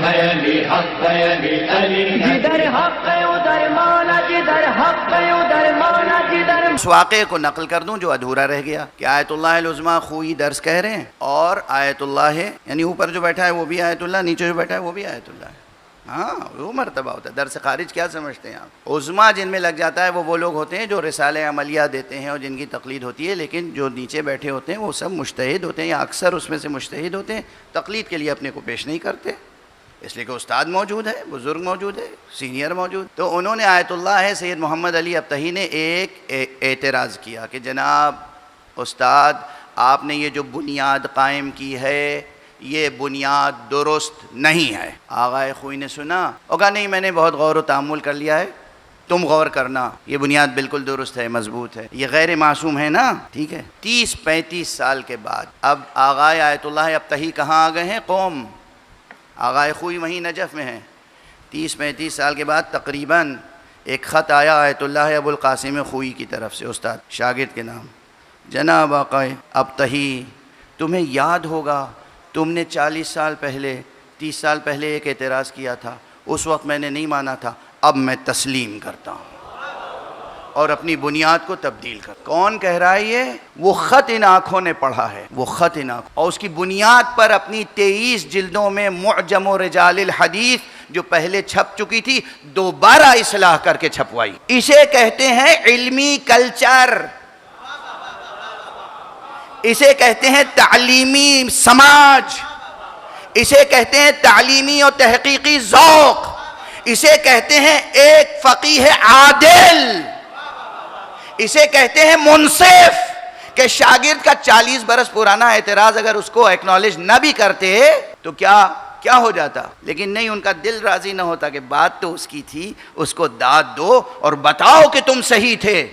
ہے علی، حق ہے علی، علی ہے، جدھر حق ہے ادھر مولا، جدھر حق ہے ادھر مولا، جدھر. اس واقعے کو نقل کر دوں جو ادھورا رہ گیا کہ آیت اللہ العظمیٰ خوئی درس کہہ رہے ہیں، اور آیت اللہ یعنی اوپر جو بیٹھا ہے وہ بھی آیت اللہ، نیچے جو بیٹھا ہے وہ بھی آیت اللہ ہے. ہاں وہ مرتبہ ہوتا ہے. درس خارج کیا سمجھتے ہیں آپ؟ عظمیٰ جن میں لگ جاتا ہے وہ لوگ ہوتے ہیں جو رسالہ عملیہ دیتے ہیں اور جن کی تقلید ہوتی ہے، لیکن جو نیچے بیٹھے ہوتے ہیں وہ سب مجتہد ہوتے ہیں، یا اکثر اس میں سے مجتہد ہوتے ہیں، تقلید کے لیے اپنے کو پیش نہیں کرتے، اس لیے کہ استاد موجود ہے، بزرگ موجود ہے، سینئر موجود. تو انہوں نے آیت اللہ ہے سید محمد علی ابتہی نے ایک اعتراض کیا کہ جناب استاد آپ نے یہ جو بنیاد قائم کی ہے یہ بنیاد درست نہیں ہے. آغائے خوئی نے سنا اور کہا نہیں میں نے بہت غور و تأمل کر لیا ہے، تم غور کرنا، یہ بنیاد بالکل درست ہے، مضبوط ہے، یہ غیر معصوم ہے نا. ٹھیک ہے. 30-35 سال کے بعد اب آغائے آیت اللہ ابتہی کہاں آ گئے ہیں؟ قوم. آغائے خوئی وہیں نجف میں ہیں. 30-35 سال کے بعد تقریباً ایک خط آیا آیت اللہ ابو القاسم خوئی کی طرف سے، استاد شاگرد کے نام. جناب آقائے ابتہی تمہیں یاد ہوگا تم نے 40 سال پہلے 30 سال پہلے ایک اعتراض کیا تھا، اس وقت میں نے نہیں مانا تھا، اب میں تسلیم کرتا ہوں اور اپنی بنیاد کو تبدیل کر. کون کہہ رہا ہے یہ؟ وہ خط ان آنکھوں نے پڑھا ہے، وہ خط ان آنکھوں، اور اس کی بنیاد پر اپنی 23 جلدوں میں معجم و رجال الحدیث جو پہلے چھپ چکی تھی دوبارہ اصلاح کر کے چھپوائی. اسے کہتے ہیں علمی کلچر، اسے کہتے ہیں تعلیمی سماج، اسے کہتے ہیں تعلیمی اور تحقیقی ذوق، اسے کہتے ہیں ایک فقیہ عادل، اسے کہتے ہیں منصف. کہ شاگرد کا 40 برس پرانا اعتراض اگر اس کو ایکنالج نہ بھی کرتے تو کیا ہو جاتا، لیکن نہیں، ان کا دل راضی نہ ہوتا کہ بات تو اس کی تھی، اس کو داد دو اور بتاؤ کہ تم صحیح تھے.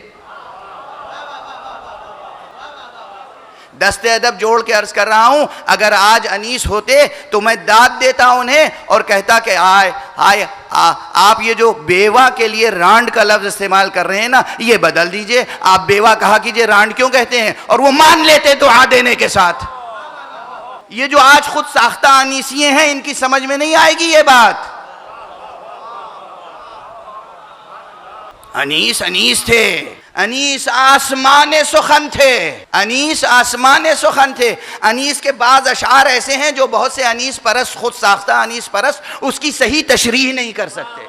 دست ادب جوڑ کے عرض کر رہا ہوں، اگر آج انیس ہوتے تو میں داد دیتا انہیں اور کہتا کہ آئے آپ یہ جو بیوہ کے لیے رانڈ کا لفظ استعمال کر رہے ہیں نا یہ بدل دیجئے، آپ بیوہ کہا کیجئے رانڈ کیوں کہتے ہیں، اور وہ مان لیتے دعا دینے کے ساتھ. یہ جو آج خود ساختہ انیسیے ہیں ان کی سمجھ میں نہیں آئے گی یہ بات. انیس تھے، انیس آسمان سخن تھے، انیس آسمان سخن تھے. انیس کے بعض اشعار ایسے ہیں جو بہت سے انیس پرست، خود ساختہ انیس پرست اس کی صحیح تشریح نہیں کر سکتے.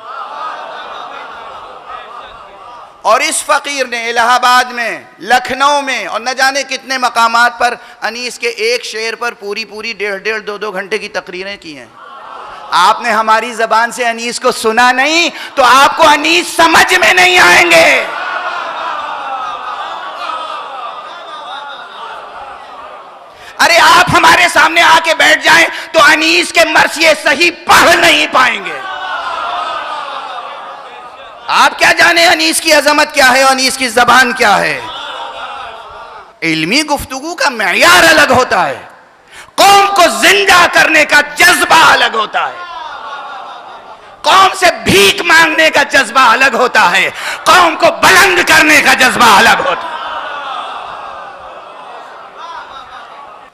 اور اس فقیر نے الہ آباد میں، لکھنؤ میں اور نہ جانے کتنے مقامات پر انیس کے ایک شعر پر پوری 1.5-2 گھنٹے کی تقریریں کی ہیں. آپ نے ہماری زبان سے انیس کو سنا نہیں تو آپ کو انیس سمجھ میں نہیں آئیں گے. ارے آپ ہمارے سامنے آ کے بیٹھ جائیں تو انیس کے مرثیے صحیح پڑھ نہیں پائیں گے. آپ کیا جانیں انیس کی عظمت کیا ہے، انیس کی زبان کیا ہے. علمی گفتگو کا معیار الگ ہوتا ہے، قوم کو زندہ کرنے کا جذبہ الگ ہوتا ہے، قوم سے بھیک مانگنے کا جذبہ الگ ہوتا ہے، قوم کو بلند کرنے کا جذبہ الگ ہوتا ہے.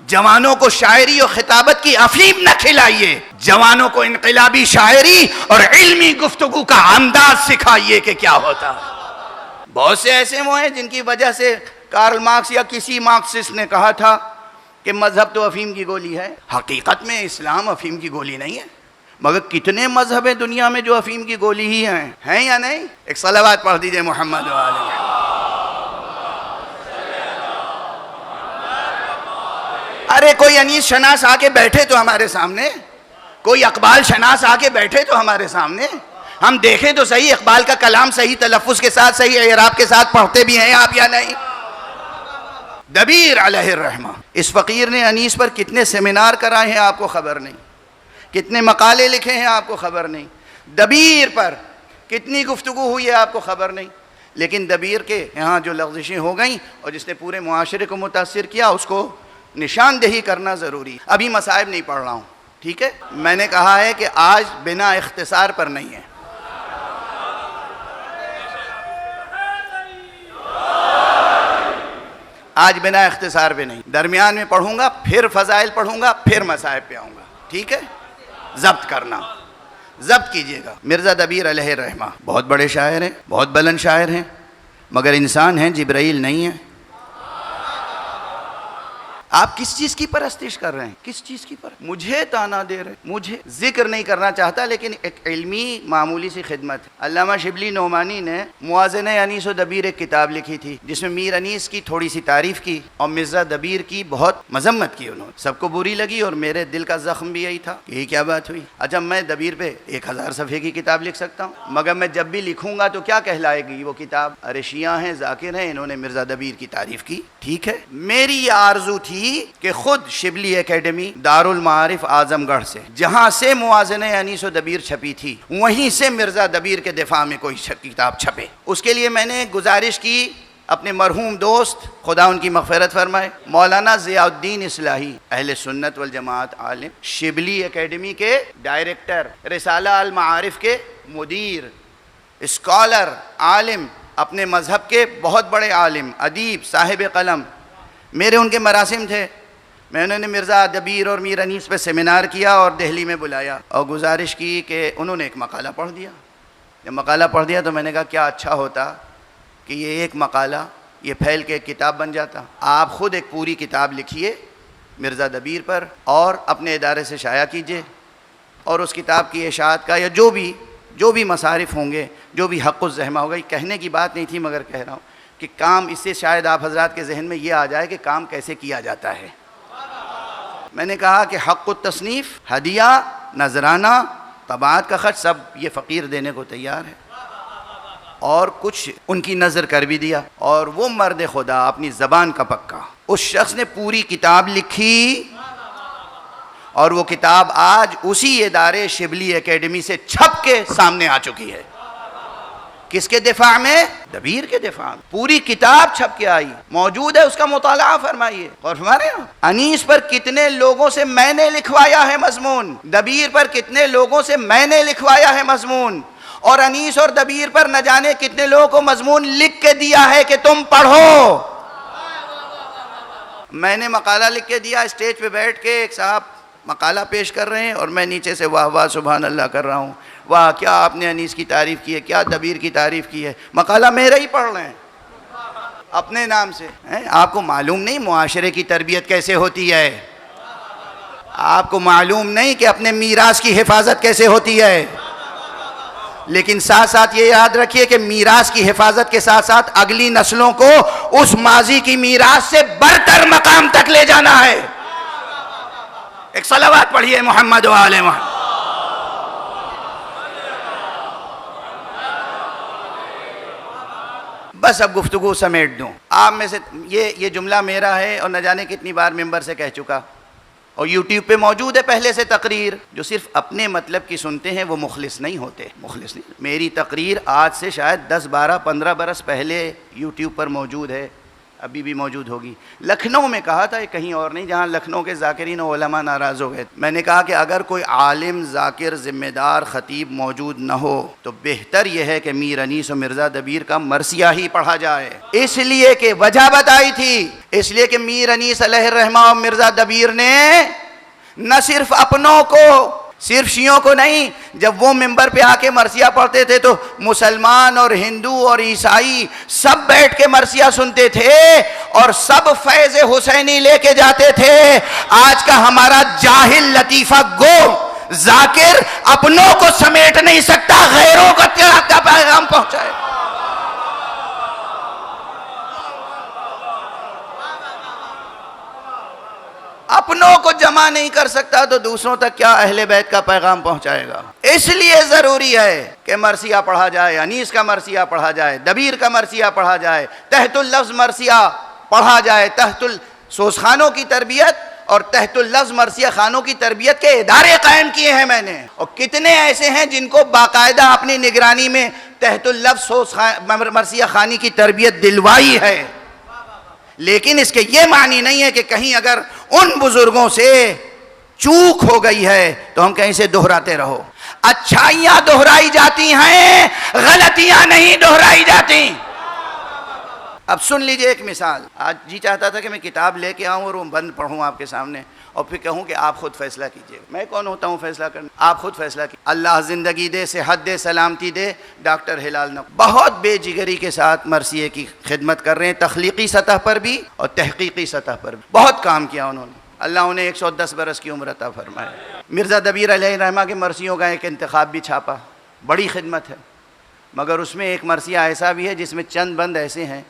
جوانوں کو شاعری اور خطابت کی افیم نہ کھلائیے، جوانوں کو انقلابی شاعری اور علمی گفتگو کا انداز سکھائیے کہ کیا ہوتا ہے. بہت سے ایسے وہ ہیں جن کی وجہ سے کارل مارکس یا کسی مارکسسٹ نے کہا تھا کہ مذہب تو افیم کی گولی ہے. حقیقت میں اسلام افیم کی گولی نہیں ہے، مگر کتنے مذہب ہیں دنیا میں جو افیم کی گولی ہی ہیں یا نہیں؟ ایک صلوات پڑھ دیجئے محمد و آلہ محمد. ارے کوئی انیس شناس آ کے بیٹھے تو ہمارے سامنے، کوئی اقبال شناس آ کے بیٹھے تو ہمارے سامنے، ہم دیکھیں تو صحیح اقبال کا کلام صحیح تلفظ کے ساتھ، صحیح اعراب کے ساتھ پڑھتے بھی ہیں آپ یا نہیں. دبیر علیہ الرحمہ، اس فقیر نے انیس پر کتنے سیمینار کرائے ہیں آپ کو خبر نہیں، کتنے مقالے لکھے ہیں آپ کو خبر نہیں، دبیر پر کتنی گفتگو ہوئی ہے آپ کو خبر نہیں. لیکن دبیر کے یہاں جو لغزشیں ہو گئیں اور جس نے پورے معاشرے کو متاثر کیا اس کو نشاندہی کرنا ضروری. ابھی مصائب نہیں پڑھ رہا ہوں، ٹھیک ہے، میں نے کہا ہے کہ آج بنا اختصار پر نہیں ہے. آج بنا اختصار پہ نہیں، درمیان میں پڑھوں گا، پھر فضائل پڑھوں گا، پھر مصائب پہ آؤں گا، ٹھیک ہے. ضبط کرنا، ضبط کیجئے گا۔ مرزا دبیر علیہ الرحمہ بہت بڑے شاعر ہیں، بہت بلند شاعر ہیں، مگر انسان ہیں، جبرائیل نہیں ہیں۔ آپ کس چیز کی پرستش کر رہے ہیں؟ کس چیز کی مجھے تانا دے رہے ہیں، مجھے ذکر نہیں کرنا چاہتا، لیکن ایک علمی معمولی سی خدمت ہے۔ علامہ شبلی نعمانی نے موازنہ انیس و دبیر ایک کتاب لکھی تھی، جس میں میر انیس کی تھوڑی سی تعریف کی اور مرزا دبیر کی بہت مذمت کی انہوں نے۔ سب کو بری لگی اور میرے دل کا زخم بھی یہی تھا کہ یہ کیا بات ہوئی۔ اچھا میں دبیر پہ 1000 صفحے کی کتاب لکھ سکتا ہوں، مگر میں جب بھی لکھوں گا تو کیا کہلائے گی وہ کتاب؟ ارے شیعہ ہیں، ذاکر ہیں، انہوں نے مرزا دبیر کی تعریف کی۔ ٹھیک ہے، میری یہ آرزو تھی کہ خود شبلی اکیڈمی دارالمعارف اعظم گڑھ سے، جہاں سے موازنہ انیس و دبیر چھپی تھی، وہیں سے مرزا دبیر کے دفاع میں کوئی کتاب چھپے۔ اس کے لیے میں نے گزارش کی اپنے مرحوم دوست، خدا ان کی مغفرت فرمائے، مولانا ضیاء الدین اصلاحی، اہل سنت والجماعت عالم، شبلی اکیڈمی کے ڈائریکٹر، رسالہ المعارف کے مدیر، اسکالر، عالم، اپنے مذہب کے بہت بڑے عالم، ادیب، صاحب قلم۔ میرے ان کے مراسم تھے، میں انہوں نے مرزا دبیر اور میر انیس پہ سیمینار کیا اور دہلی میں بلایا اور گزارش کی کہ انہوں نے ایک مقالہ پڑھ دیا۔ جب مقالہ پڑھ دیا تو میں نے کہا کیا اچھا ہوتا کہ یہ ایک مقالہ یہ پھیل کے ایک کتاب بن جاتا۔ آپ خود ایک پوری کتاب لکھیے مرزا دبیر پر اور اپنے ادارے سے شائع کیجیے، اور اس کتاب کی اشاعت کا یا جو بھی مصارف ہوں گے، جو بھی حق الزحمہ ہوگا، یہ کہنے کی بات نہیں تھی مگر کہہ رہا ہوں کہ کام اس سے شاید آپ حضرات کے ذہن میں یہ آ جائے کہ کام کیسے کیا جاتا ہے۔ میں نے کہا کہ حق التصنیف، ہدیہ، نذرانہ، طباعت کا خرچ سب یہ فقیر دینے کو تیار ہے، اور کچھ ان کی نظر کر بھی دیا۔ اور وہ مرد خدا اپنی زبان کا پکا، اس شخص نے پوری کتاب لکھی، اور وہ کتاب آج اسی ادارے شبلی اکیڈمی سے چھپ کے سامنے آ چکی ہے۔ کس کے دفاع میں؟ دبیر کے دفاع میں۔ پوری کتاب چھپ کے آئی، موجود ہے، اس کا مطالعہ فرمائیے اور فرمائے انیس پر کتنے لوگوں سے میں نے لکھوایا ہے مضمون، دبیر پر کتنے لوگوں سے میں نے لکھوایا ہے مضمون، اور انیس اور دبیر پر نہ جانے کتنے لوگوں کو مضمون لکھ کے دیا ہے کہ تم پڑھو۔ میں نے مقالہ لکھ کے دیا، اسٹیج پہ بیٹھ کے ایک صاحب مقالہ پیش کر رہے ہیں اور میں نیچے سے واہ واہ سبحان اللہ کر رہا ہوں، واہ کیا آپ نے انیس کی تعریف کی ہے، کیا دبیر کی تعریف کی ہے۔ مقالہ میرا ہی پڑھ رہے ہیں اپنے نام سے۔ آپ کو معلوم نہیں معاشرے کی تربیت کیسے ہوتی ہے؟ آپ کو معلوم نہیں کہ اپنے میراث کی حفاظت کیسے ہوتی ہے؟ لیکن ساتھ ساتھ یہ یاد رکھیے کہ میراث کی حفاظت کے ساتھ ساتھ اگلی نسلوں کو اس ماضی کی میراث سے برتر مقام تک لے جانا ہے۔ ایک صلوات پڑھیے محمد و آل محمد۔ بس اب گفتگو سمیٹ دوں۔ آپ میں سے یہ جملہ میرا ہے اور نہ جانے کتنی بار ممبر سے کہہ چکا، اور یوٹیوب پہ موجود ہے پہلے سے تقریر۔ جو صرف اپنے مطلب کی سنتے ہیں وہ مخلص نہیں ہوتے، مخلص نہیں۔ میری تقریر آج سے شاید 10 12 15 برس پہلے یوٹیوب پر موجود ہے، ابھی بھی موجود ہوگی۔ لکھنؤ میں کہا تھا، کہیں اور نہیں، جہاں لکھنؤ کے ذاکرین و علماء ناراض ہو گئے۔ میں نے کہا کہ اگر کوئی عالم، ذاکر، ذمہ دار، خطیب موجود نہ ہو تو بہتر یہ ہے کہ میر انیس و مرزا دبیر کا مرثیہ ہی پڑھا جائے، اس لیے کہ وجہ بتائی تھی، اس لیے کہ میر انیس علیہ الرحمہ اور مرزا دبیر نے نہ صرف اپنوں کو، صرف شیعوں کو نہیں، جب وہ ممبر پہ آ کے مرثیہ پڑھتے تھے تو مسلمان اور ہندو اور عیسائی سب بیٹھ کے مرثیہ سنتے تھے اور سب فیض حسینی لے کے جاتے تھے۔ آج کا ہمارا جاہل لطیفہ گو ذاکر اپنوں کو سمیٹ نہیں سکتا، غیروں کو کیا پیغام پہنچائے۔ اپنوں کو جمع نہیں کر سکتا تو دوسروں تک کیا اہل بیت کا پیغام پہنچائے گا؟ اس لیے ضروری ہے کہ مرثیہ پڑھا جائے، انیس کا مرثیہ پڑھا جائے، دبیر کا مرثیہ پڑھا جائے، تحت اللفظ مرثیہ پڑھا جائے۔ تحت سوز خانوں کی تربیت اور تحت اللفظ مرثیہ خانوں کی تربیت کے ادارے قائم کیے ہیں میں نے، اور کتنے ایسے ہیں جن کو باقاعدہ اپنی نگرانی میں تحت اللفظ مرثیہ خانی کی تربیت دلوائی ہے۔ لیکن اس کے یہ معنی نہیں ہے کہ کہیں اگر ان بزرگوں سے چوک ہو گئی ہے تو ہم کہیں سے دہراتے رہو۔ اچھائیاں دہرائی جاتی ہیں، غلطیاں نہیں دہرائی جاتی۔ اب سن لیجئے ایک مثال. آج جی چاہتا تھا کہ میں کتاب لے کے آؤں اور وہ بند پڑھوں آپ کے سامنے اور پھر کہوں کہ آپ خود فیصلہ کیجئے. میں کون ہوتا ہوں فیصلہ کرنا؟ آپ خود فیصلہ کیجئے. اللہ زندگی دے، صحت دے، سلامتی دے. ڈاکٹر ہلال نقوی بہت بے جگری کے ساتھ مرثیے کی خدمت کر رہے ہیں، تخلیقی سطح پر بھی اور تحقیقی سطح پر بھی بہت کام کیا انہوں نے. اللہ انہیں 110 برس کی عمر عطا فرمائے. مرزا دبیر علیہ الرحمہ کے مرثیوں کا ایک انتخاب بھی چھاپا، بڑی خدمت ہے، مگر اس میں ایک مرثیہ ایسا بھی ہے جس میں چند بند ایسے ہیں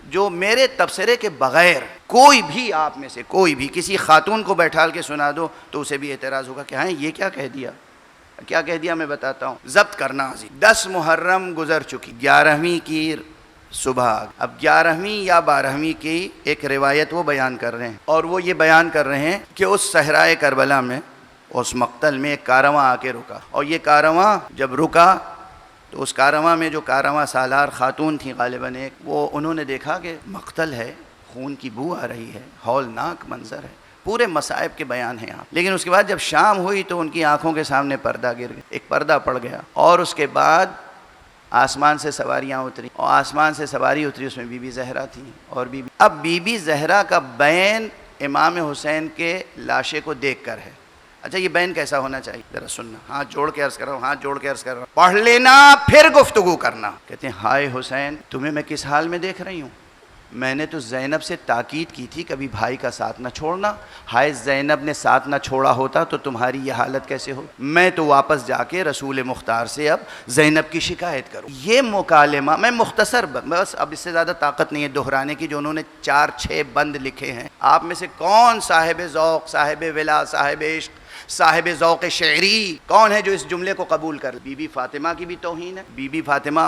جو میرے تبصرے کے بغیر کوئی بھی آپ میں سے کوئی بھی کسی خاتون کو بیٹھال کے سنا دو تو اسے بھی اعتراض ہوگا کہ ہاں یہ کیا کہہ دیا. کیا کہہ دیا میں بتاتا ہوں، ضبط کرنا عزیز. 10 محرم گزر چکی، 11ویں کی صبح. اب 11ویں یا 12ویں کی ایک روایت وہ بیان کر رہے ہیں، اور وہ یہ بیان کر رہے ہیں کہ اس صحرائے کربلا میں، اس مقتل میں ایک کارواں آ کے رکا، اور یہ کارواں جب رکا تو اس کارواں میں جو کارواں سالار خاتون تھیں غالباً ایک، وہ انہوں نے دیکھا کہ مقتل ہے، خون کی بو آ رہی ہے، ہولناک منظر ہے، پورے مصائب کے بیان ہیں یہاں. لیکن اس کے بعد جب شام ہوئی تو ان کی آنکھوں کے سامنے پردہ گر گیا، ایک پردہ پڑ گیا، اور اس کے بعد آسمان سے سواریاں اتری، اور آسمان سے سواری اتری، اس میں بی بی زہرا تھی. اور اب بی بی زہرا کا بین امام حسین کے لاشے کو دیکھ کر ہے. اچھا یہ بین کیسا ہونا چاہیے ذرا سننا. ہاتھ جوڑ کے عرض کر رہا ہوں، ہاتھ جوڑ کے عرض کر رہا ہوں، پڑھ لینا پھر گفتگو کرنا. کہتے ہیں ہائے حسین، تمہیں میں کس حال میں دیکھ رہی ہوں؟ میں نے تو زینب سے تاکید کی تھی کبھی بھائی کا ساتھ نہ چھوڑنا. ہائے زینب نے ساتھ نہ چھوڑا ہوتا تو تمہاری یہ حالت کیسے ہو؟ میں تو واپس جا کے رسول مختار سے اب زینب کی شکایت کروں. یہ مکالمہ میں مختصر بس اب اس سے زیادہ طاقت نہیں ہے دہرانے کی، جو انہوں نے 4-6 بند لکھے ہیں. آپ میں سے کون صاحب ذوق، صاحب ولا، صاحب عشق، صاحب ذوق شعری کون ہے جو اس جملے کو قبول کر؟ بی بی فاطمہ کی بھی توہین ہے. بی بی فاطمہ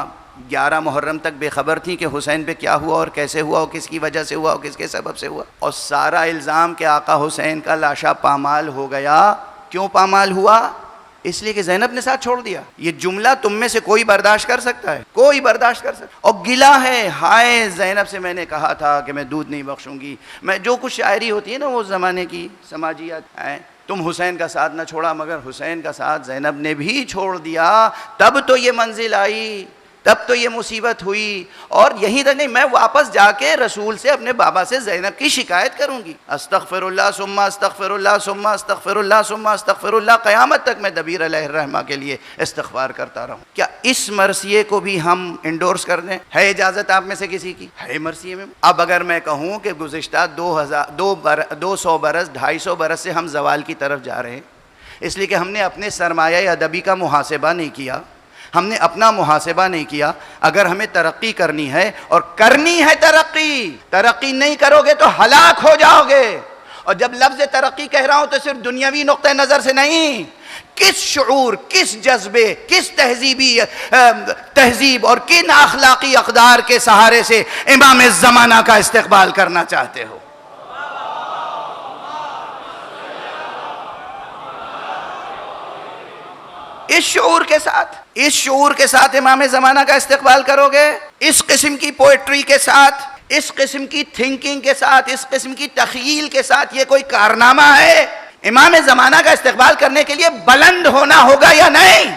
11 محرم تک بے خبر تھی کہ حسین پہ کیا ہوا اور کیسے ہوا اور کس کی وجہ سے ہوا اور کس کے سبب سے ہوا، اور سارا الزام کہ آقا حسین کا لاشا پامال ہو گیا. کیوں پامال ہوا؟ اس لیے کہ زینب نے ساتھ چھوڑ دیا. یہ جملہ تم میں سے کوئی برداشت کر سکتا ہے؟ کوئی برداشت کر سکتا؟ اور گلا ہے، ہائے زینب سے میں نے کہا تھا کہ میں دودھ نہیں بخشوں گی. میں جو کچھ شاعری ہوتی ہے نا وہ زمانے کی سماجیات ہیں، تم حسین کا ساتھ نہ چھوڑا، مگر حسین کا ساتھ زینب نے بھی چھوڑ دیا. تب تو یہ منزل آئی، تب تو یہ مصیبت ہوئی. اور یہیں تک نہیں، میں واپس جا کے رسول سے اپنے بابا سے زینب کی شکایت کروں گی. استغفر اللہ ثم استغفر اللہ ثم استغفر اللہ ثم استغفر اللہ، قیامت تک میں دبیر علیہ الرحمہ کے لیے استغفار کرتا رہوں. کیا اس مرثیے کو بھی ہم انڈورس کر دیں؟ ہے اجازت آپ میں سے کسی کی؟ ہے مرثیے میں؟ اب اگر میں کہوں کہ گزشتہ 200 برس 250 برس سے ہم زوال کی طرف جا رہے ہیں، اس لیے کہ ہم نے اپنے سرمایہ ادبی کا محاسبہ نہیں کیا، ہم نے اپنا محاسبہ نہیں کیا. اگر ہمیں ترقی کرنی ہے، اور کرنی ہے ترقی نہیں کرو گے تو ہلاک ہو جاؤ گے. اور جب لفظ ترقی کہہ رہا ہوں تو صرف دنیاوی نقطہ نظر سے نہیں، کس شعور، کس جذبے، کس تہذیب اور کن اخلاقی اقدار کے سہارے سے امام زمانہ کا استقبال کرنا چاہتے ہو. اس شعور کے ساتھ امام زمانہ کا استقبال کرو گے، اس قسم کی پوئٹری کے ساتھ، اس قسم کی تھنکنگ کے ساتھ، اس قسم کی تخیل کے ساتھ، یہ کوئی کارنامہ ہے؟ امام زمانہ کا استقبال کرنے کے لیے بلند ہونا ہوگا یا نہیں؟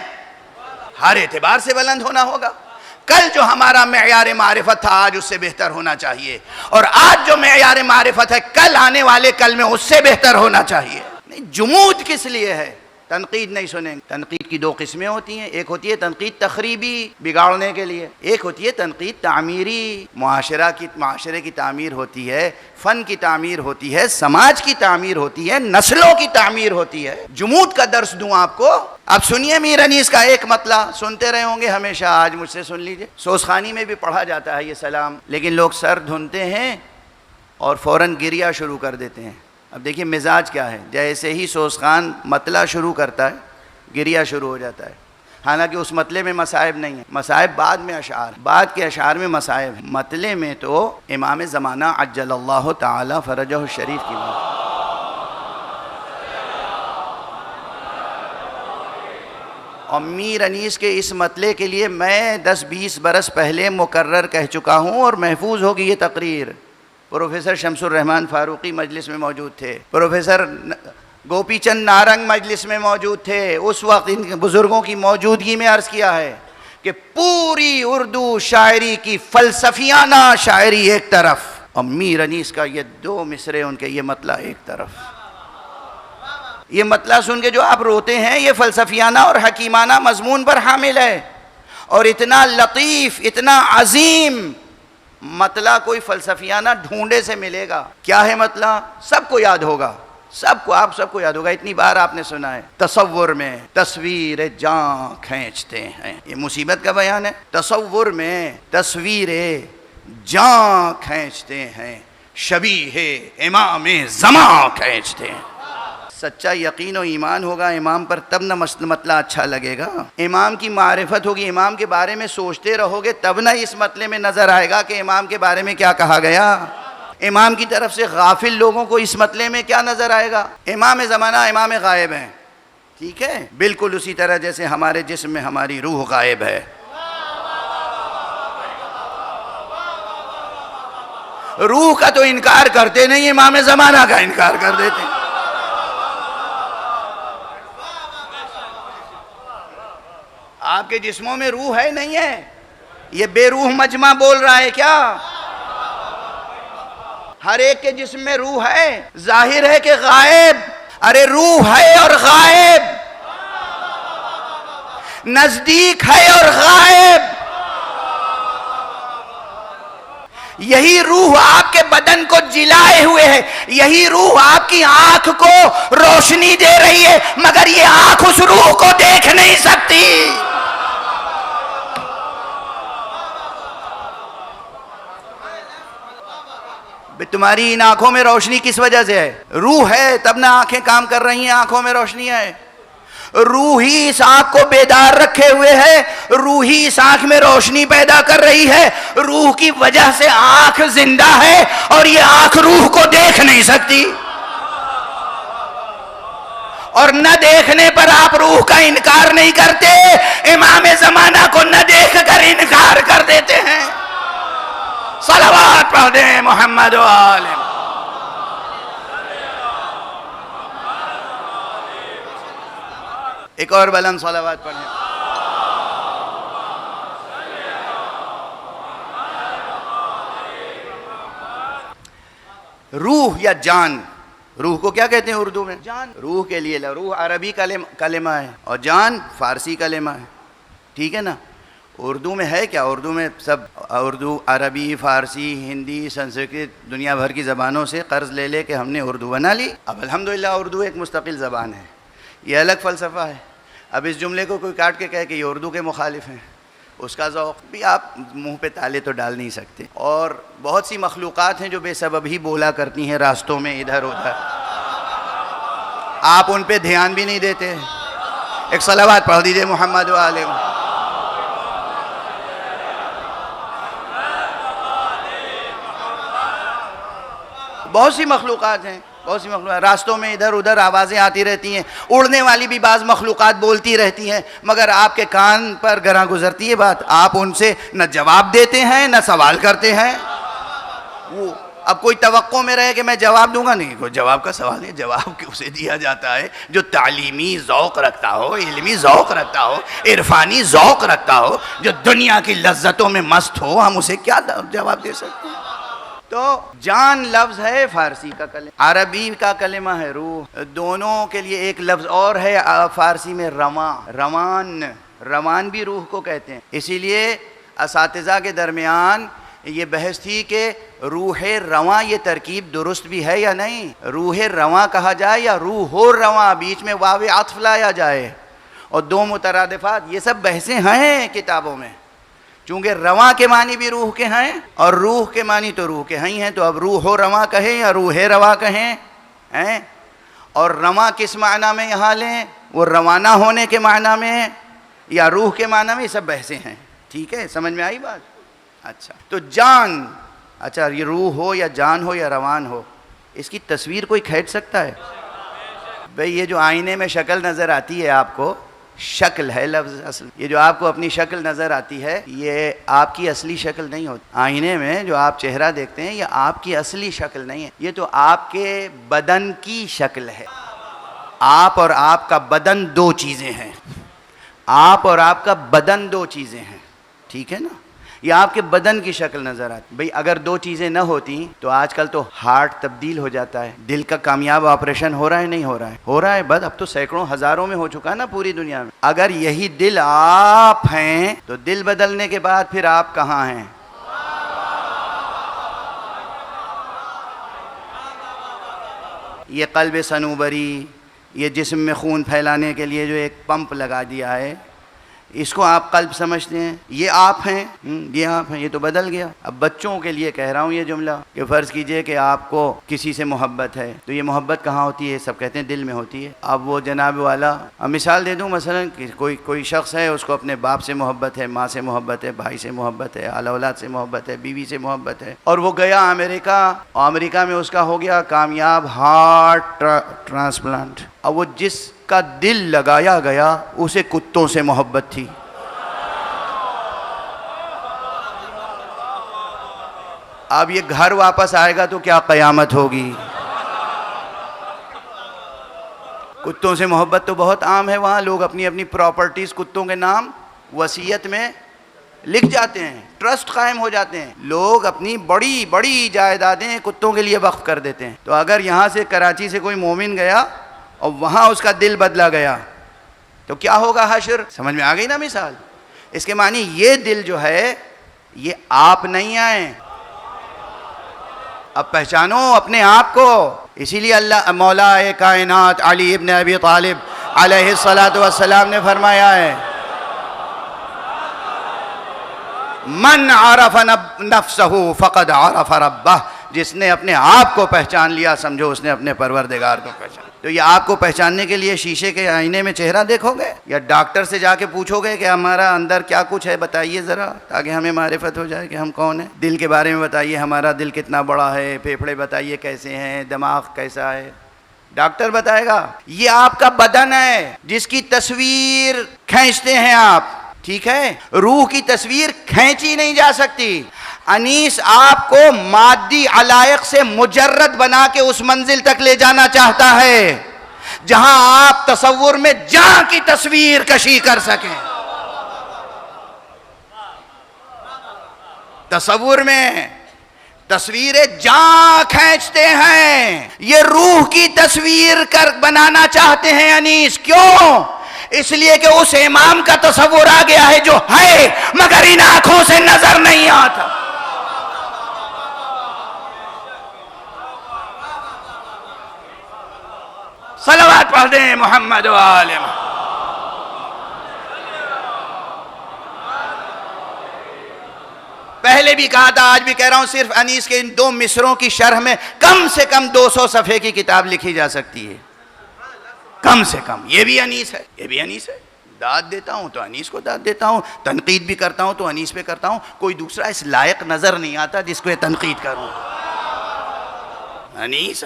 ہر اعتبار سے بلند ہونا ہوگا. کل جو ہمارا معیار معرفت تھا آج اس سے بہتر ہونا چاہیے، اور آج جو معیار معرفت ہے کل آنے والے کل میں اس سے بہتر ہونا چاہیے. نہیں، جمود کس لیے ہے؟ تنقید نہیں سنیں. تنقید کی 2 قسمیں ہوتی ہیں، ایک ہوتی ہے تنقید تخریبی، بگاڑنے کے لیے، ایک ہوتی ہے تنقید تعمیری. معاشرے کی تعمیر ہوتی ہے، فن کی تعمیر ہوتی ہے، سماج کی تعمیر ہوتی ہے، نسلوں کی تعمیر ہوتی ہے. جمود کا درس دوں آپ کو. اب سنیے میر انیس کا ایک مطلع، سنتے رہے ہوں گے ہمیشہ، آج مجھ سے سن لیجئے. سوزخانی میں بھی پڑھا جاتا ہے یہ سلام، لیکن لوگ سر دھنتے ہیں اور فوراً گریہ شروع کر دیتے ہیں. اب دیکھیے مزاج کیا ہے، جیسے ہی سوزخان مطلع شروع کرتا ہے گریہ شروع ہو جاتا ہے. حالانکہ اس مطلع میں مصائب نہیں ہیں، مصائب بعد میں بعد کے اشعار میں مصائب ہیں. مطلع میں تو امام زمانہ عجل اللہ تعالی فرجہ الشریف کی بات. اور میر انیس کے اس مطلع کے لیے میں 10-20 برس پہلے مقرر کہہ چکا ہوں اور محفوظ ہوگی یہ تقریر. پروفیسر شمس الرحمن فاروقی مجلس میں موجود تھے، پروفیسر گوپی چند نارنگ مجلس میں موجود تھے. اس وقت ان بزرگوں کی موجودگی میں عرض کیا ہے کہ پوری اردو شاعری کی فلسفیانہ شاعری ایک طرف اور میر انیس کا یہ دو مصرے ان کے یہ مطلع ایک طرف. یہ مطلع سن کے جو آپ روتے ہیں یہ فلسفیانہ اور حکیمانہ مضمون پر حامل ہے، اور اتنا لطیف اتنا عظیم مطلع کوئی فلسفیانہ ڈھونڈے سے ملے گا. کیا ہے مطلع؟ سب کو یاد ہوگا، آپ سب کو یاد ہوگا، اتنی بار آپ نے سنا ہے. تصور میں تصویر جاں کھینچتے ہیں، یہ مصیبت کا بیان ہے. تصور میں تصویر جاں کھینچتے ہیں، شبیہ امام زماں کھینچتے ہیں. سچا یقین و ایمان ہوگا امام پر تب نہ مطلع اچھا لگے گا. امام کی معرفت ہوگی، امام کے بارے میں سوچتے رہو گے تب نہ اس مطلع میں نظر آئے گا کہ امام کے بارے میں کیا کہا گیا. امام کی طرف سے غافل لوگوں کو اس مطلع میں کیا نظر آئے گا؟ امام زمانہ امام غائب ہیں، ٹھیک ہے، بالکل اسی طرح جیسے ہمارے جسم میں ہماری روح غائب ہے. روح کا تو انکار کرتے نہیں، امام زمانہ کا انکار کر دیتے ہیں. آپ کے جسموں میں روح ہے نہیں ہے؟ یہ بے روح مجمع بول رہا ہے کیا؟ ہر ایک کے جسم میں روح ہے، ظاہر ہے کہ غائب. ارے روح ہے اور غائب، نزدیک ہے اور غائب. یہی روح آپ کے بدن کو جلائے ہوئے ہے، یہی روح آپ کی آنکھ کو روشنی دے رہی ہے، مگر یہ آنکھ اس روح کو دیکھ نہیں سکتی. تمہاری ان آنکھوں میں روشنی کس وجہ سے ہے؟ روح ہے تب نہ آنکھیں کام کر رہی ہیں، آنکھوں میں روشنی ہے. روح ہی اس آنکھ کو بیدار رکھے ہوئے ہے، روح ہی اس آنکھ میں روشنی پیدا کر رہی ہے. روح کی وجہ سے آنکھ زندہ ہے اور یہ آنکھ روح کو دیکھ نہیں سکتی. اور نہ دیکھنے پر آپ روح کا انکار نہیں کرتے، امام زمانہ کو نہ دیکھ کر انکار کر دیتے ہیں. صلوات پڑھ دیں محمد و آل. ایک اور بلند صلوات پڑھیں. روح یا جان، روح کو کیا کہتے ہیں اردو میں؟ جان. روح کے لیے روح عربی کلمہ ہے اور جان فارسی کلمہ ہے، ٹھیک ہے نا. اردو میں ہے کیا؟ اردو میں سب اردو، عربی، فارسی، ہندی، سنسکرت، دنیا بھر کی زبانوں سے قرض لے لے کے ہم نے اردو بنا لی. اب الحمدللہ اردو ایک مستقل زبان ہے، یہ الگ فلسفہ ہے. اب اس جملے کو کوئی کاٹ کے کہے کہ یہ اردو کے مخالف ہیں، اس کا ذوق بھی آپ منہ پہ تالے تو ڈال نہیں سکتے. اور بہت سی مخلوقات ہیں جو بے سبب ہی بولا کرتی ہیں راستوں میں ادھر ادھر، آپ ان پہ دھیان بھی نہیں دیتے. ایک صلوات پڑھ دیجئے محمد و آل. بہت سی مخلوقات ہیں، راستوں میں ادھر ادھر آوازیں آتی رہتی ہیں، اڑنے والی بھی بعض مخلوقات بولتی رہتی ہیں، مگر آپ کے کان پر گراں گزرتی ہے بات، آپ ان سے نہ جواب دیتے ہیں نہ سوال کرتے ہیں. وہ اب کوئی توقع میں رہے کہ میں جواب دوں گا، نہیں، کوئی جواب کا سوال نہیں. جواب اسے دیا جاتا ہے جو تعلیمی ذوق رکھتا ہو، علمی ذوق رکھتا ہو، عرفانی ذوق رکھتا ہو، جو دنیا کی لذتوں میں مست ہو. ہم اسے کیا جواب دے سکتے ہیں؟ تو جان لفظ ہے فارسی کا کلمہ، عربی کا کلمہ ہے روح. دونوں کے لیے ایک لفظ اور ہے فارسی میں روان. روان بھی روح کو کہتے ہیں. اسی لیے اساتذہ کے درمیان یہ بحث تھی کہ روح رواں یہ ترکیب درست بھی ہے یا نہیں. روح رواں کہا جائے یا روح رواں، بیچ میں واو عطف لایا جائے، اور دو مترادفات. یہ سب بحثیں ہیں کتابوں میں، چونکہ رواں کے معنی بھی روح کے ہیں اور روح کے معنی تو روح کے ہیں. تو اب روح و رواں کہیں یا روح رواں کہیں ہیں. اور رواں کس معنی میں یہاں لیں؟ وہ روانہ ہونے کے معنی میں یا روح کے معنی میں؟ یہ سب بحثیں ہیں. ٹھیک ہے، سمجھ میں آئی بات؟ اچھا، تو جان، اچھا یہ روح ہو یا جان ہو یا روان ہو، اس کی تصویر کوئی کھینچ سکتا ہے؟ بھئی یہ جو آئینے میں شکل نظر آتی ہے آپ کو، شکل ہے لفظ اصل. یہ جو آپ کو اپنی شکل نظر آتی ہے یہ آپ کی اصلی شکل نہیں ہوتی. آئینے میں جو آپ چہرہ دیکھتے ہیں یہ آپ کی اصلی شکل نہیں ہے، یہ تو آپ کے بدن کی شکل ہے. آپ اور آپ کا بدن دو چیزیں ہیں. آپ اور آپ کا بدن دو چیزیں ہیں، ٹھیک ہے نا، یہ آپ کے بدن کی شکل نظر آتی. بھئی اگر دو چیزیں نہ ہوتی تو آج کل تو ہارٹ تبدیل ہو جاتا ہے. دل کا کامیاب آپریشن ہو رہا ہے نہیں ہو رہا ہے؟ ہو رہا ہے. بس اب تو سینکڑوں ہزاروں میں ہو چکا ہے نا پوری دنیا میں. اگر یہی دل آپ ہیں تو دل بدلنے کے بعد پھر آپ کہاں ہیں؟ یہ قلب صنوبری، یہ جسم میں خون پھیلانے کے لیے جو ایک پمپ لگا دیا ہے، اس کو آپ قلب سمجھتے ہیں. یہ آپ ہیں، یہ آپ ہیں، یہ تو بدل گیا. اب بچوں کے لیے کہہ رہا ہوں یہ جملہ کہ فرض کیجئے کہ آپ کو کسی سے محبت ہے تو یہ محبت کہاں ہوتی ہے؟ سب کہتے ہیں دل میں ہوتی ہے. اب وہ جناب والا، اب مثال دے دوں، مثلا کہ کوئی شخص ہے، اس کو اپنے باپ سے محبت ہے، ماں سے محبت ہے، بھائی سے محبت ہے، اہل اولاد سے محبت ہے، بیوی سے محبت ہے، اور وہ گیا امریکہ، اور امریکہ میں اس کا ہو گیا کامیاب ہارٹ ٹرانسپلانٹ. اب وہ جس کا دل لگایا گیا اسے کتوں سے محبت تھی. اب یہ گھر واپس آئے گا تو کیا قیامت ہوگی؟ کتوں سے محبت تو بہت عام ہے وہاں. لوگ اپنی اپنی پراپرٹیز کتوں کے نام وصیت میں لکھ جاتے ہیں، ٹرسٹ قائم ہو جاتے ہیں. لوگ اپنی بڑی بڑی جائیدادیں کتوں کے لیے وقف کر دیتے ہیں. تو اگر یہاں سے کراچی سے کوئی مومن گیا اور وہاں اس کا دل بدلا گیا تو کیا ہوگا حشر؟ سمجھ میں آ گئی نا مثال؟ اس کے معنی یہ دل جو ہے یہ آپ نہیں آئے. اب پہچانو اپنے آپ کو. اسی لیے اللہ مولا کائنات علی ابن ابی طالب علیہ الصلاۃ والسلام نے فرمایا ہے، من عرف نفسہ فقد عرف ربہ. جس نے اپنے آپ کو پہچان لیا سمجھو اس نے اپنے پروردگار کو پہچان. تو یہ آپ کو پہچاننے کے لیے شیشے کے آئینے میں چہرہ دیکھو گے یا ڈاکٹر سے جا کے پوچھو گے کہ ہمارا اندر کیا کچھ ہے بتائیے ذرا، تاکہ ہمیں معرفت ہو جائے کہ ہم کون ہیں. دل کے بارے میں بتائیے، ہمارا دل کتنا بڑا ہے، پھیپھڑے بتائیے کیسے ہیں، دماغ کیسا ہے. ڈاکٹر بتائے گا. یہ آپ کا بدن ہے جس کی تصویر کھینچتے ہیں آپ، ٹھیک ہے؟ روح کی تصویر کھینچی نہیں جا سکتی. انیس آپ کو مادی علائق سے مجرد بنا کے اس منزل تک لے جانا چاہتا ہے جہاں آپ تصور میں جاں کی تصویر کشی کر سکیں. تصور میں تصویر جاں کھینچتے ہیں، یہ روح کی تصویر بنانا چاہتے ہیں انیس. کیوں؟ اس لیے کہ اس امام کا تصور آ گیا ہے جو ہے مگر ان آنکھوں سے نظر نہیں آتا. صلوات پڑھ دیں محمد و آل محمد. پہلے بھی کہا تھا، آج بھی کہہ رہا ہوں، صرف انیس کے ان 2 مصروں کی شرح میں کم سے کم 200 صفحے کی کتاب لکھی جا سکتی ہے، کم سے کم. یہ بھی انیس ہے، یہ بھی انیس ہے. داد دیتا ہوں تو انیس کو داد دیتا ہوں، تنقید بھی کرتا ہوں تو انیس پہ کرتا ہوں. کوئی دوسرا اس لائق نظر نہیں آتا جس کو یہ تنقید کروں. انیس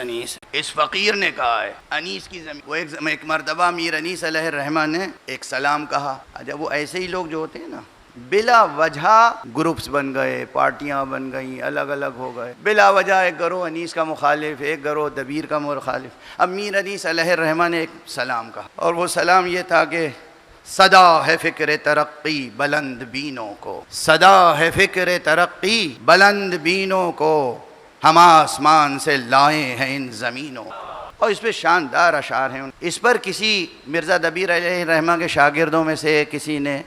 اس فقیر نے کہا ہے انیس کی زمین. وہ ایک مرتبہ میر انیس علیہ الرحمن نے ایک سلام کہا. جب وہ ایسے ہی لوگ جو ہوتے ہیں نا بلا وجہ گروپس بن گئے، پارٹیاں بن گئیں، الگ الگ ہو گئے بلا وجہ. ایک گروہ انیس کا مخالف، ایک گروہ دبیر کا مخالف. اب میر انیس علیہ الرحمن نے ایک سلام کہا اور وہ سلام یہ تھا کہ صدا ہے فکر ترقی بلند بینوں کو، صدا ہے فکر ترقی بلند بینوں کو، ہم آسمان سے لائے ہیں ان زمینوں. اور اس پہ شاندار اشعار ہیں. اس پر کسی مرزا دبیر علیہ الرحمن کے شاگردوں میں سے کسی نے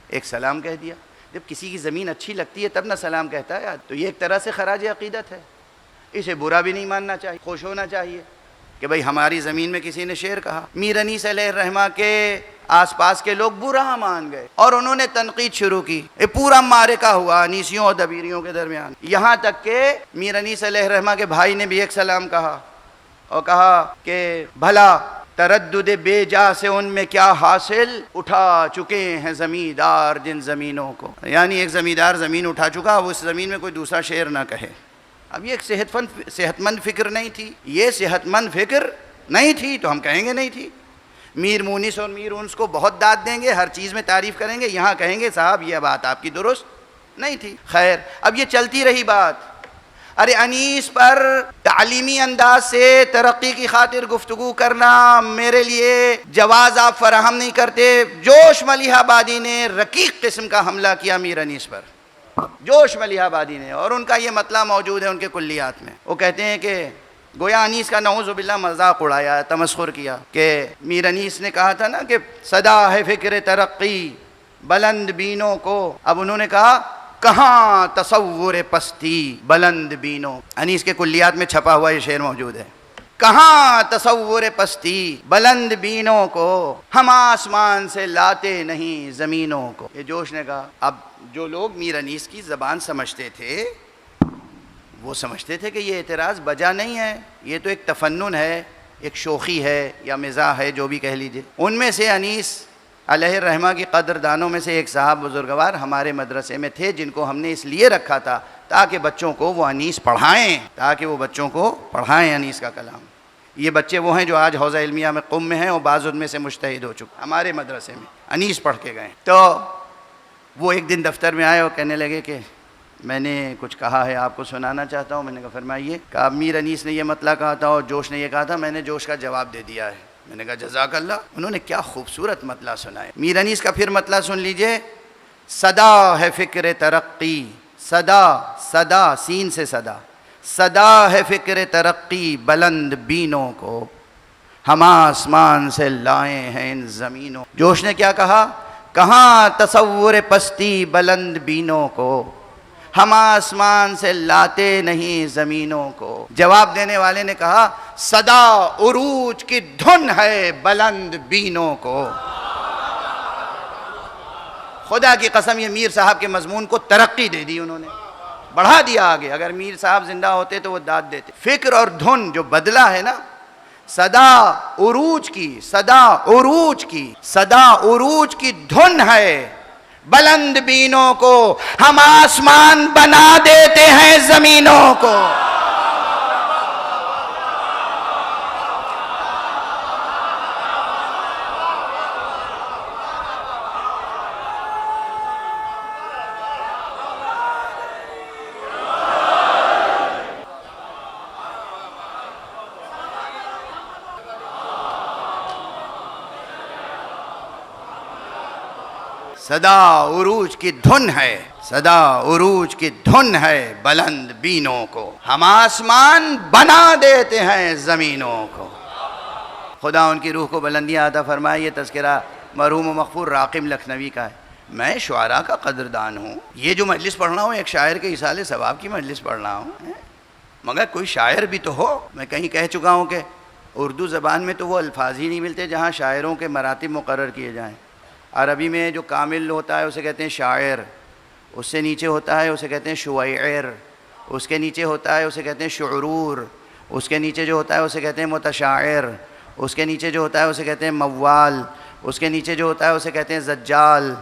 ایک سلام کہہ دیا. جب کسی کی زمین اچھی لگتی ہے تب نہ سلام کہتا ہے، تو یہ ایک طرح سے خراج عقیدت ہے. اسے برا بھی نہیں ماننا چاہیے، خوش ہونا چاہیے کہ بھئی ہماری زمین میں کسی نے شعر کہا. میر انیس علیہ الرحمن کے آس پاس کے لوگ برا مان گئے اور انہوں نے تنقید شروع کی. یہ پورا معرکہ ہوا انیسیوں اور دبیریوں کے درمیان، یہاں تک کہ میر انیس علیہ الرحمن کے بھائی نے بھی ایک سلام کہا اور کہا کہ بھلا تردد بے جا سے ان میں کیا حاصل، اٹھا چکے ہیں زمیندار جن زمینوں کو. یعنی ایک زمیندار زمین اٹھا چکا، وہ اس زمین میں کوئی دوسرا شعر نہ کہے. اب یہ ایک صحت مند فکر نہیں تھی، یہ صحت مند فکر نہیں تھی تو ہم کہیں گے نہیں تھی. میر مونس اور میر انس کو بہت داد دیں گے، ہر چیز میں تعریف کریں گے، یہاں کہیں گے صاحب یہ بات آپ کی درست نہیں تھی. خیر، اب یہ چلتی رہی بات. ارے انیس پر تعلیمی انداز سے ترقی کی خاطر گفتگو کرنا میرے لیے جواز آپ فراہم نہیں کرتے. جوش ملیح آبادی نے رقیق قسم کا حملہ کیا میر انیس پر، جوش ملیح آبادی نے، اور ان کا یہ مطلع موجود ہے ان کے کلیات میں. وہ کہتے ہیں کہ گویا انیس کا نعوذ باللہ مذاق اڑایا، تمسخر کیا کہ میر انیس نے کہا تھا نا کہ صدا ہے فکر ترقی بلند بینوں کو، اب انہوں نے کہا کہاں تصور پستی بلند بینوں. انیس کے کلیات میں چھپا ہوا یہ شعر موجود ہے. کہاں تصور پستی بلند بینوں کو، ہم آسمان سے لاتے نہیں زمینوں کو. یہ جوش نے کہا. اب جو لوگ میر انیس کی زبان سمجھتے تھے وہ سمجھتے تھے کہ یہ اعتراض بجا نہیں ہے، یہ تو ایک تفنن ہے، ایک شوخی ہے یا مزاح ہے، جو بھی کہہ لیجئے. ان میں سے انیس علیہ الرحمہ کی قدردانوں میں سے ایک صاحب بزرگوار ہمارے مدرسے میں تھے، جن کو ہم نے اس لیے رکھا تھا تاکہ بچوں کو وہ انیس پڑھائیں، انیس کا کلام. یہ بچے وہ ہیں جو آج حوزہ علمیہ میں قم میں ہیں اور بعض ان میں سے مجتہد ہو چکے، ہمارے مدرسے میں انیس پڑھ کے گئے. تو وہ ایک دن دفتر میں آئے اور کہنے لگے کہ میں نے کچھ کہا ہے، آپ کو سنانا چاہتا ہوں. میں نے کہا فرمائیے. کہا میر انیس نے یہ مطلع کہا تھا اور جوش نے یہ کہا تھا، میں نے جوش کا جواب دے دیا ہے. میں نے کہا جزاک اللہ. انہوں نے کیا خوبصورت مطلع سنایا. میر انیس کا پھر مطلع سن لیجئے. صدا ہے فکر ترقی، صدا، صدا سین سے صدا، صدا ہے فکر ترقی بلند بینوں کو، ہم آسمان سے لائے ہیں ان زمینوں. جوش نے کیا کہا؟ کہاں تصور پستی بلند بینوں کو، ہم آسمان سے لاتے نہیں زمینوں کو. جواب دینے والے نے کہا صدا عروج کی دھن ہے بلند بینوں کو. خدا کی قسم یہ میر صاحب کے مضمون کو ترقی دے دی، انہوں نے بڑھا دیا آگے. اگر میر صاحب زندہ ہوتے تو وہ داد دیتے. فکر اور دھن جو بدلہ ہے نا، صدا عروج کی، صدا عروج کی، صدا عروج کی دھن ہے بلند بینوں کو، ہم آسمان بنا دیتے ہیں زمینوں کو. صدا عروج کی دھن ہے، صدا عروج کی دھن ہے بلند بینوں کو، ہم آسمان بنا دیتے ہیں زمینوں کو. خدا ان کی روح کو بلندیاں عطا فرمائے. یہ تذکرہ مرحوم و مغفور راقم لکھنوی کا ہے. میں شعراء کا قدردان ہوں. یہ جو مجلس پڑھ رہا ہوں ایک شاعر کے ایصال ثواب کی مجلس پڑھ رہا ہوں، مگر کوئی شاعر بھی تو ہو. میں کہیں کہہ چکا ہوں کہ اردو زبان میں تو وہ الفاظ ہی نہیں ملتے جہاں شاعروں کے مراتب مقرر کیے جائیں. عربی میں جو کامل ہوتا ہے اسے کہتے ہیں شاعر، اس سے نیچے ہوتا ہے اسے کہتے ہیں شویعر، اس کے نیچے ہوتا ہے اسے کہتے ہیں شعرور، اس کے نیچے جو ہوتا ہے اسے کہتے ہیں متشاعر، اس کے نیچے جو ہوتا ہے اسے کہتے ہیں موال، اس کے نیچے جو ہوتا ہے اسے کہتے ہیں زجال.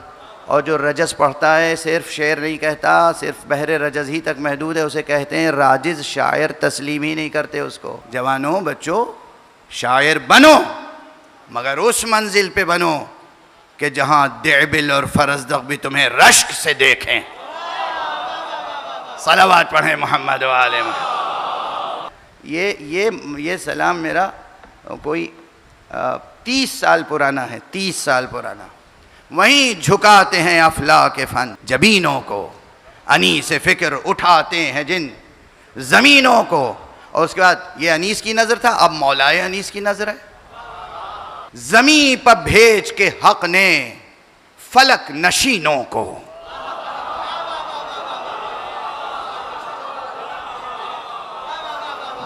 اور جو رجز پڑھتا ہے صرف شعر نہیں کہتا، صرف بحر رجز ہی تک محدود ہے، اسے کہتے ہیں راجز. شاعر تسلیم ہی نہیں کرتے اس کو. جوانوں، بچوں، شاعر بنو، مگر اس منزل پہ بنو کہ جہاں دعبل اور فرزدق بھی تمہیں رشک سے دیکھیں. صلوات پڑھیں محمد و آل محمد. یہ سلام میرا کوئی 30 سال پرانا ہے، 30 سال پرانا. وہیں جھکاتے ہیں افلاک فن جبینوں کو، انیس فکر اٹھاتے ہیں جن زمینوں کو. اور اس کے بعد یہ انیس کی نظر تھا، اب مولائے انیس کی نظر ہے. زمین پر بھیج کے حق نے فلک نشینوں کو.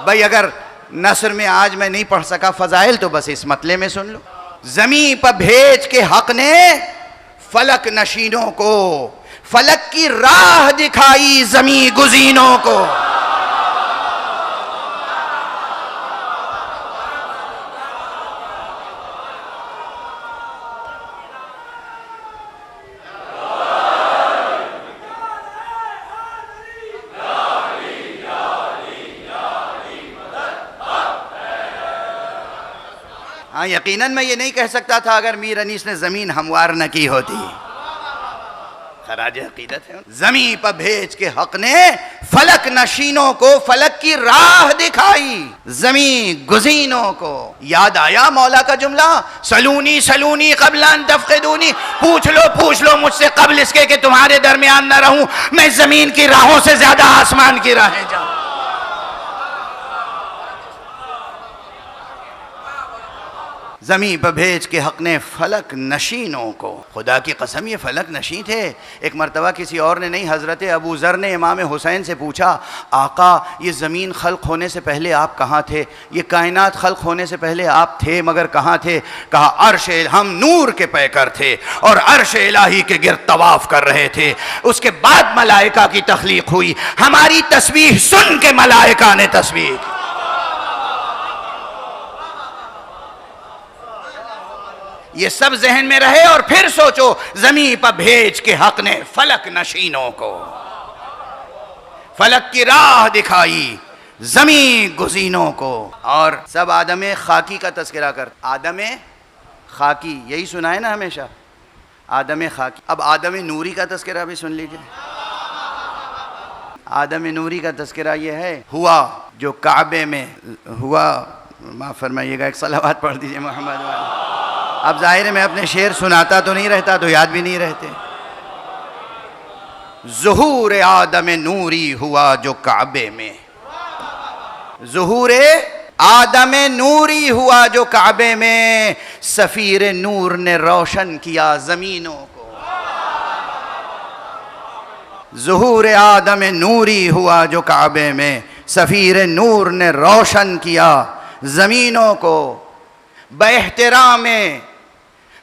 بھائی اگر نثر میں آج میں نہیں پڑھ سکا فضائل تو بس اس مطلع میں سن لو. زمین پر بھیج کے حق نے فلک نشینوں کو، فلک کی راہ دکھائی زمین گزینوں کو. ہاں یقیناً میں یہ نہیں کہہ سکتا تھا اگر میر انیس نے زمین ہموار نہ کی ہوتی. خراج عقیدت ہے. زمین پر بھیج کے حق نے فلک نشینوں کو فلک کی راہ دکھائی, زمین گزینوں کو. یاد آیا مولا کا جملہ, سلونی سلونی قبل ان تفقدونی, پوچھ لو مجھ سے قبل اس کے کہ تمہارے درمیان نہ رہوں, میں زمین کی راہوں سے زیادہ آسمان کی راہیں جاؤں. زمین پر بھیج کے حق نے فلک نشینوں کو. خدا کی قسم یہ فلک نشین تھے. ایک مرتبہ کسی اور نے نہیں, حضرت ابو ذر نے امام حسین سے پوچھا, آقا یہ زمین خلق ہونے سے پہلے آپ کہاں تھے؟ یہ کائنات خلق ہونے سے پہلے آپ تھے مگر کہاں تھے؟ کہا عرش, ہم نور کے پیکر تھے اور عرش الہی کے گرد طواف کر رہے تھے. اس کے بعد ملائکہ کی تخلیق ہوئی, ہماری تسبیح سن کے ملائکہ نے تسبیح کی. یہ سب ذہن میں رہے اور پھر سوچو, زمین پر بھیج کے حق نے فلک نشینوں کو فلک کی راہ دکھائی, زمین گزینوں کو. اور سب آدم خاکی کا تذکرہ کر. آدم خاکی یہی سنا ہے نا ہمیشہ, آدم خاکی. اب آدم نوری کا تذکرہ بھی سن لیجئے. آدم نوری کا تذکرہ یہ ہے, ہوا جو کعبے میں ہوا. معاف فرمائیے گا, ایک صلوات پڑھ دیجئے محمد والا. اب ظاہر ہے میں اپنے شعر سناتا تو نہیں رہتا تو یاد بھی نہیں رہتے. ظہور آدم نوری ہوا جو کعبے میں, ظہور آدم نوری ہوا جو کعبے میں, سفیر نور نے روشن کیا زمینوں کو. ظہور آدم نوری ہوا جو کعبے میں, سفیر نور نے روشن کیا زمینوں کو. باحترام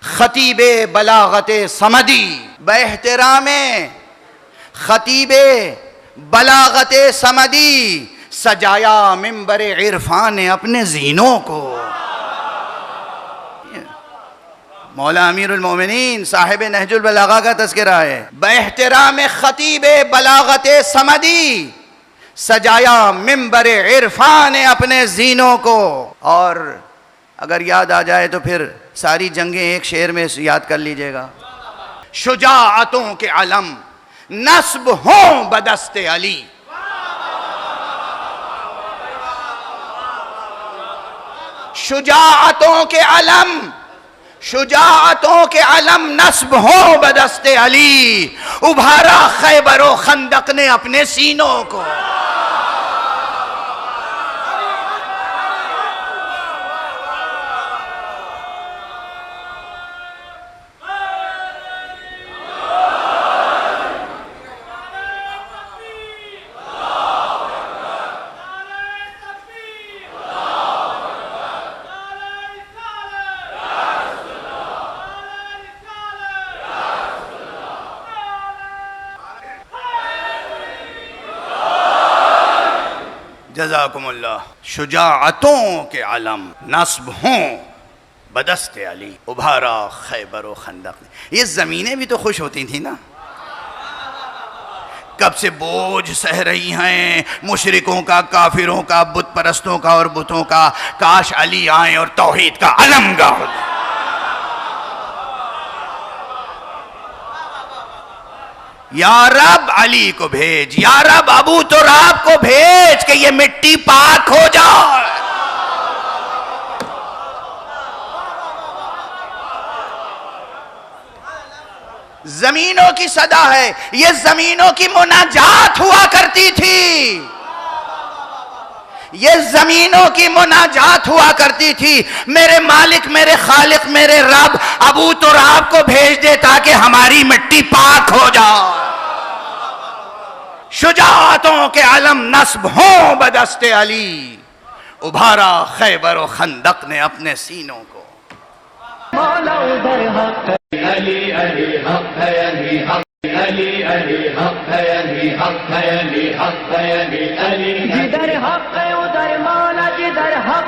خطیب بلاغت صمدی, باحترام خطیب بلاغت صمدی, سجایا منبر عرفان اپنے زینوں کو. مولا امیر المومنین صاحب نہج البلاغہ کا تذکرہ ہے. باحترام خطیب بلاغت صمدی, سجایا منبر عرفان اپنے زینوں کو. اور اگر یاد آ جائے تو پھر ساری جنگیں ایک شعر میں یاد کر لیجئے گا. شجاعتوں کے علم نصب ہوں بدست علی, شجاعتوں کے علم, شجاعتوں کے علم نصب ہوں بدست علی, ابھارا خیبر و خندق نے اپنے سینوں کو. جزاکم اللہ. شجاعتوں کے علم نصب ہوں بدست علی, ابھارا خیبر و خندق. یہ زمینیں بھی تو خوش ہوتی تھیں نا, کب سے بوجھ سہ رہی ہیں مشرکوں کا, کافروں کا, بت پرستوں کا اور بتوں کا. کاش علی آئیں اور توحید کا علم گاہ ہو. یا رب علی کو بھیج, یا رب ابو تراب کو بھیج کہ یہ مٹی پاک ہو جائے. زمینوں کی صدا ہے, یہ زمینوں کی مناجات ہوا کرتی تھی, یہ زمینوں کی مناجات ہوا کرتی تھی. میرے مالک, میرے خالق, میرے رب ابو تراب کو بھیج دے تاکہ ہماری مٹی پاک ہو جائے. شجاعتوں کے علم نصب ہوں بدست علی, ابھارا خیبر و خندق نے اپنے سینوں کو. مولا ادھر حق ہے علی, علی حق ہے, علی حق, علی علی حق ہے, علی حق ہے, علی حق ہے, علی علی. جدھر حق ہے ادھر مولا, جدھر حق